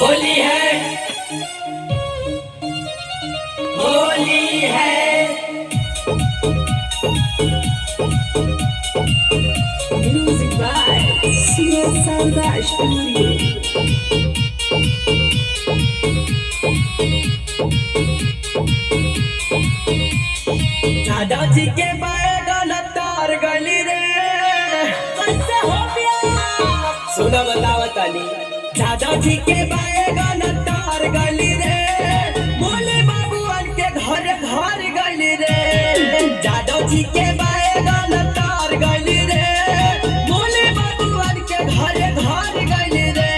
होली है, होली है। Music by Surya Sarda Studio. दादाजी के बैगन तार गली रे, कैसे हो गया? सुना बताओ तनी। दादाजी के बैगन तार गली रे, बोले बाबूआन के घर घर गली रे। दादाजी के बैगन तार गली रे, बोले बाबूआन के घर घर गली रे।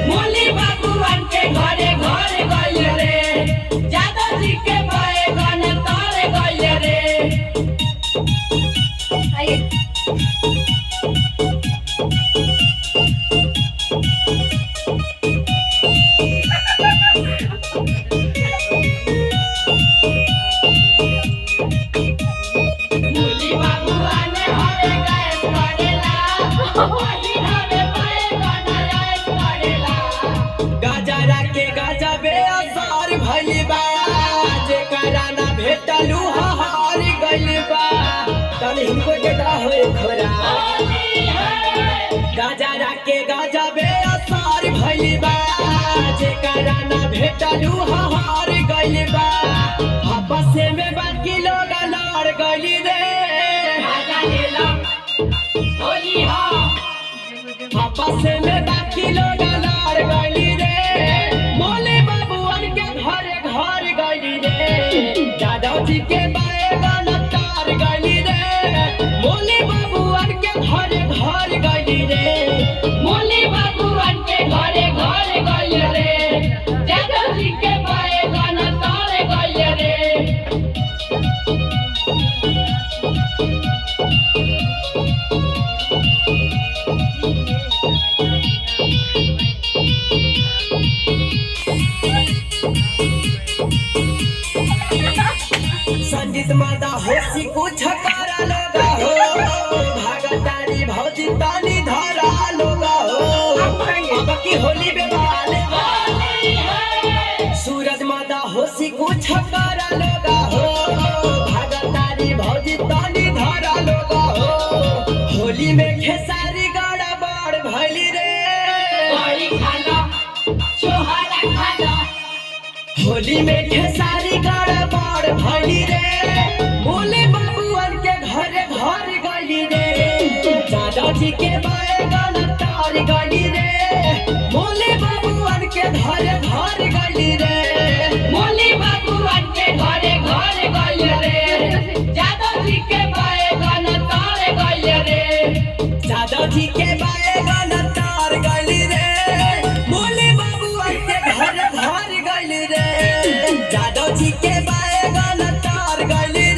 बोले बाबूआन के घर घर गली रे, दादाजी के बैगन तार गली रे। मुली बाबूआन हवे गैस करेला, होली हवे बैगन राइस करेला। गजरा के गजबे असर भइल बा, जेकरा ना भेटलू हार गइल बा। तनी हमको देखा होए खोरा। गजरा के गजबे असर भइल बा, जेकरा ना भेटलू हार गइल बा। आपस में बाकी लोग लड़ गइल रे, होली हा। आपस में बाकी लोग लड़ गइल रे, बोले बाबूआन के घर घर गइल रे। दादाजी के बैगन तार गइल रे, बोले बाबूआन के घर घर गइल रे। बोले बाबूआन के घर घर गइल रे, दादाजी के बैगन तार गइल रे। संगीत माता होशी कुछ करा लोगा हो, भागतारी भौजी तानी धरा लोगा हो। अब की होली बेवाल सूरज माता होशी कुछ करा लोगा हो, भागतारी भौजी तानी धरा लोगा हो। होली में खेसारी गड़ा बड़ भैली रे, बड़ी खाना छोहारा खाना। होली में खेसारी गड़ा बड़ भैली रे, बोले बाबूआन के घर घर गली रे। दादाजी के बैगन तार गली रे, बोले बाबूआन के घर घर गली रे। बोले बाबूआन के घर घर गली रे, दादाजी के बैगन तार गली रे। दादाजी के बैगन तार गली रे, बोले बाबूआन के घर घर गली रे। दादाजी के बैगन तार गली